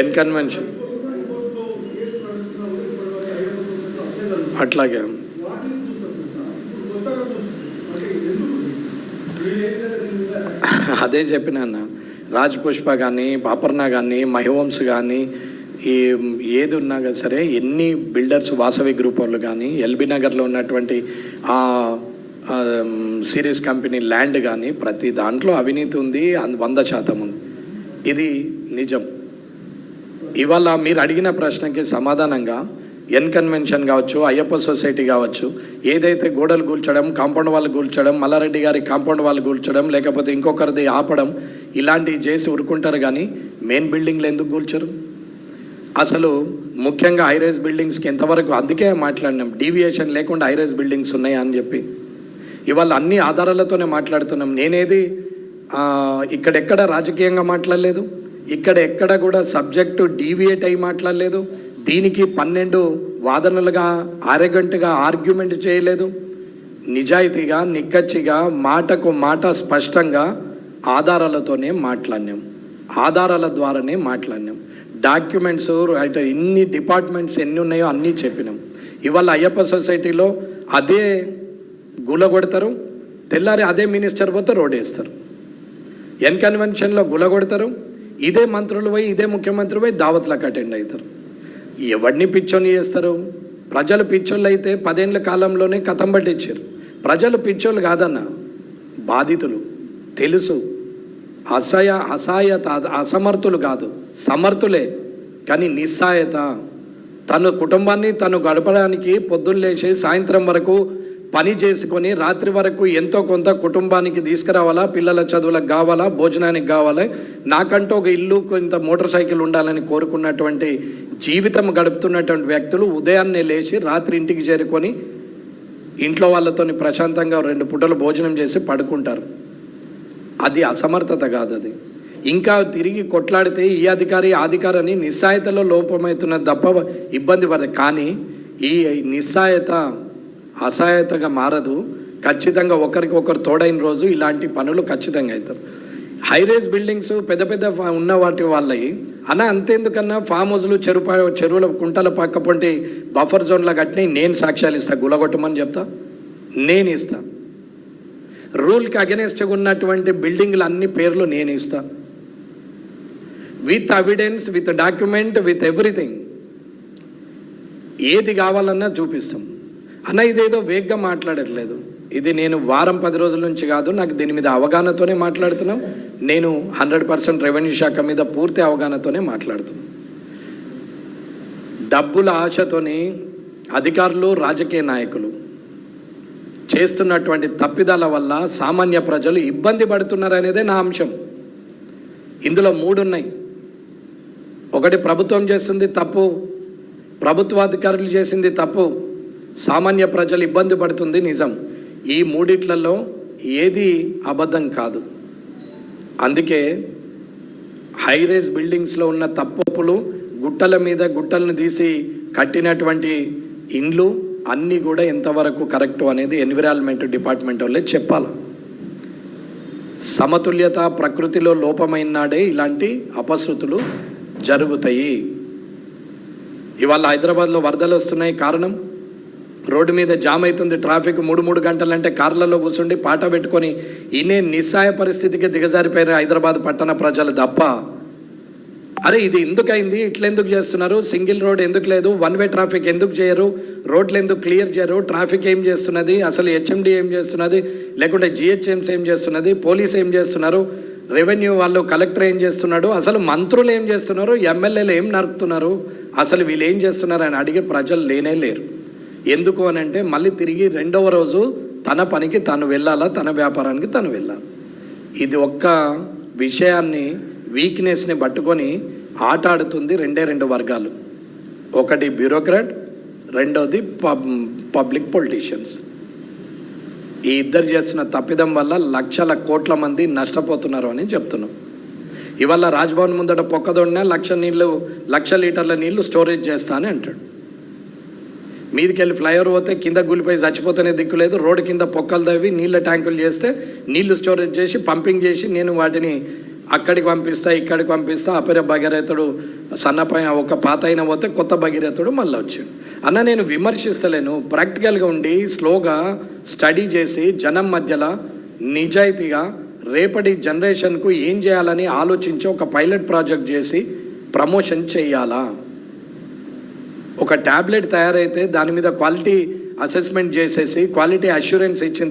N convention అట్లాగే అదే చెప్పిన అన్న, రాజ్ పుష్ప కానీ అపర్ణ కానీ మహివంశ్ కానీ ఏది ఉన్నా కదా సరే, ఎన్ని బిల్డర్స్ వాసవి గ్రూప్ వాళ్ళు కానీ ఎల్బీ నగర్లో ఉన్నటువంటి ఆ సిరీస్ కంపెనీ ల్యాండ్ కానీ ప్రతి దాంట్లో అవినీతి ఉంది, 100% ఉంది. ఇది నిజం. ఇవాళ మీరు అడిగిన ప్రశ్నకి సమాధానంగా ఎన్ కన్వెన్షన్ కావచ్చు, అయ్యప్ప సొసైటీ కావచ్చు, ఏదైతే గోడలు కూల్చడం, కాంపౌండ్ వాళ్ళు కూల్చడం, మల్లారెడ్డి గారి కాంపౌండ్ వాళ్ళు కూల్చడం, లేకపోతే ఇంకొకరిది ఆపడం, ఇలాంటివి చేసి ఉరుకుంటారు. కానీ మెయిన్ బిల్డింగ్లు ఎందుకు కూల్చరు? అసలు ముఖ్యంగా హైరైజ్ బిల్డింగ్స్కి ఎంతవరకు, అందుకే మాట్లాడినాం డీవియేషన్ లేకుండా హైరైజ్ బిల్డింగ్స్ ఉన్నాయా అని చెప్పి. ఇవాళ అన్ని ఆధారాలతోనే మాట్లాడుతున్నాం. నేనేది ఇక్కడెక్కడ రాజకీయంగా మాట్లాడలేదు, ఇక్కడ ఎక్కడ కూడా సబ్జెక్టు డీవియేట్ అయి మాట్లాడలేదు, దీనికి 12 వాదనలుగా అరగంటగా ఆర్గ్యుమెంట్ చేయలేదు. నిజాయితీగా నిక్కచ్చిగా మాటకు మాట స్పష్టంగా ఆధారాలతోనే మాట్లాడినాం, ఆధారాల ద్వారానే మాట్లాడినాం. డాక్యుమెంట్స్ ఇన్ని డిపార్ట్మెంట్స్ ఎన్ని ఉన్నాయో అన్నీ చెప్పినాం. ఇవాళ అయ్యప్ప సొసైటీలో అదే గులగొడతారు, తెల్లారి అదే మినిస్టర్ పోతే రోడ్ వేస్తారు. ఎన్ కన్వెన్షన్లో గులగొడతారు, ఇదే మంత్రులు పోయి ఇదే ముఖ్యమంత్రి పోయి దావత్లకు అటెండ్ అవుతారు. ఎవరిని పిచ్చోని చేస్తారు? ప్రజలు పిచ్చోళ్ళు అయితే 10 ఏళ్ల కాలంలోనే కథం పట్టించారు. ప్రజలు పిచ్చోళ్ళు కాదన్న, బాధితులు తెలుసు. అసహాయత, అసమర్థులు కాదు, సమర్థులే. కానీ నిస్సాయత, తన కుటుంబాన్ని తను గడపడానికి పొద్దున్న లేచి సాయంత్రం వరకు పని చేసుకొని రాత్రి వరకు ఎంతో కొంత కుటుంబానికి తీసుకురావాలా, పిల్లల చదువులకు కావాలా, భోజనానికి కావాలి, నాకంటూ ఒక ఇల్లు కొంత మోటార్ సైకిల్ ఉండాలని కోరుకున్నటువంటి జీవితం గడుపుతున్నటువంటి వ్యక్తులు ఉదయాన్నే లేచి రాత్రి ఇంటికి చేరుకొని ఇంట్లో వాళ్ళతో ప్రశాంతంగా 2 పూటలు భోజనం చేసి పడుకుంటారు. అది అసమర్థత కాదు. అది ఇంకా తిరిగి కొట్లాడితే ఈ అధికారి ఆ అధికారి అని నిస్సాయతలో లోపమవుతున్నది తప్ప ఇబ్బంది పడదు. కానీ ఈ నిస్సాయత అసహాయతగా మారదు. ఖచ్చితంగా ఒకరికి ఒకరు తోడైన రోజు ఇలాంటి పనులు ఖచ్చితంగా అవుతారు. హైరేజ్ బిల్డింగ్స్ పెద్ద పెద్ద ఉన్న వాటి వాళ్ళవి అన్న అంతేందుకన్నా ఫామ్ హౌస్లు చెరువుల కుంటల పక్క పొంటి బఫర్ జోన్లో కట్టినవి నేను సాక్ష్యాలు ఇస్తా, గులగొట్టమని చెప్తా, నేను ఇస్తా. రూల్కి అగెనెస్ట్గా ఉన్నటువంటి బిల్డింగ్లు అన్ని పేర్లు నేను ఇస్తా, with evidence, with document, with everything. ఏది కావాలన్నా చూపిస్తాం అన్న. ఇదేదో వేగ్గా మాట్లాడట్లేదు, ఇది నేను వారం 10 రోజుల నుంచి కాదు, నాకు దీని మీద అవగాహనతోనే మాట్లాడుతున్నాం. నేను 100% రెవెన్యూ శాఖ మీద పూర్తి అవగాహనతోనే మాట్లాడుతున్నాను. డబ్బుల ఆశతోని అధికారులు, రాజకీయ నాయకులు చేస్తున్నటువంటి తప్పిదాల వల్ల సామాన్య ప్రజలు ఇబ్బంది పడుతున్నారు అనేదే నా అంశం. ఇందులో 3 ఉన్నాయి. ఒకటి, ప్రభుత్వం చేస్తుంది తప్పు, ప్రభుత్వాధికారులు చేసింది తప్పు, సామాన్య ప్రజలు ఇబ్బంది పడుతుంది నిజం. ఈ 3 ఏది అబద్ధం కాదు. అందుకే హైరేజ్ బిల్డింగ్స్లో ఉన్న తప్పులు, గుట్టల మీద గుట్టలను తీసి కట్టినటువంటి ఇండ్లు అన్నీ కూడా ఎంతవరకు కరెక్టు అనేది ఎన్విరాన్మెంట్ డిపార్ట్మెంట్ వాళ్ళే చెప్పాలి. సమతుల్యత ప్రకృతిలో లోపమైన నాడే ఇలాంటి అపశృతులు జరుగుతాయి. ఇవాళ హైదరాబాద్లో వరదలు వస్తున్నాయి, కారణం రోడ్డు మీద జామ్ అవుతుంది ట్రాఫిక్. 3 గంటలంటే కార్లలో కూర్చుండి పాట పెట్టుకొని ఇనే నిస్సాయ పరిస్థితికి దిగజారిపోయారు హైదరాబాద్ పట్టణ ప్రజలు తప్ప. అరే ఇది ఎందుకైంది, ఇట్లెందుకు చేస్తున్నారు, సింగిల్ రోడ్ ఎందుకు లేదు, 1 వే ట్రాఫిక్ ఎందుకు చేయరు, రోడ్లు ఎందుకు క్లియర్ చేయరు, ట్రాఫిక్ ఏం చేస్తున్నది, అసలు హెచ్ఎండి ఏం చేస్తున్నది, లేకుంటే జిహెచ్ఎంసీ ఏం చేస్తున్నది, పోలీస్ ఏం చేస్తున్నారు, రెవెన్యూ వాళ్ళు, కలెక్టర్ ఏం చేస్తున్నాడు, అసలు మంత్రులు ఏం చేస్తున్నారు, ఎమ్మెల్యేలు ఏం నరుకుతున్నారు, అసలు వీళ్ళు ఏం చేస్తున్నారు అని అడిగే ప్రజలు లేనే లేరు. ఎందుకు అని అంటే మళ్ళీ తిరిగి 2వ రోజు తన పనికి తను వెళ్ళాలా, తన వ్యాపారానికి తను వెళ్ళాలి. ఇది ఒక్క విషయాన్ని, వీక్నెస్ని పట్టుకొని ఆట ఆడుతుంది 2 వర్గాలు. ఒకటి బ్యూరోక్రాట్, రెండోది పబ్లిక్ పొలిటీషియన్స్. ఈ ఇద్దరు చేస్తున్న తప్పిదం వల్ల లక్షల కోట్ల మంది నష్టపోతున్నారు అని చెప్తున్నాం. ఇవాళ రాజ్భవన్ ముందట పొక్కదొడినా 1,00,000 లీటర్ల నీళ్లు స్టోరేజ్ చేస్తా అని అంటాడు. మీదికి వెళ్ళి ఫ్లైఓవర్ పోతే కింద కూలిపోయి చచ్చిపోతేనే దిక్కు లేదు, రోడ్డు కింద పొక్కలు తవ్వి నీళ్ళ ట్యాంకులు చేస్తే నీళ్లు స్టోరేజ్ చేసి పంపింగ్ చేసి నేను వాటిని అక్కడికి పంపిస్తా ఇక్కడికి పంపిస్తా. అపర భగీరథుడు సన్నపైన ఒక పాత అయిన పోతే కొత్త భగీరథుడు మళ్ళీ వచ్చాడు. అన్న నేను విమర్శిస్తలేను, ప్రాక్టికల్గా ఉండి స్లోగా స్టడీ చేసి జనం మధ్యలో నిజాయితీగా రేపటి జనరేషన్కు ఏం చేయాలని ఆలోచించి ఒక పైలట్ ప్రాజెక్ట్ చేసి ప్రమోషన్ చేయాలా. ఒక ట్యాబ్లెట్ తయారైతే దాని మీద క్వాలిటీ అసెస్మెంట్ చేసేసి క్వాలిటీ అష్యూరెన్స్ ఇచ్చిన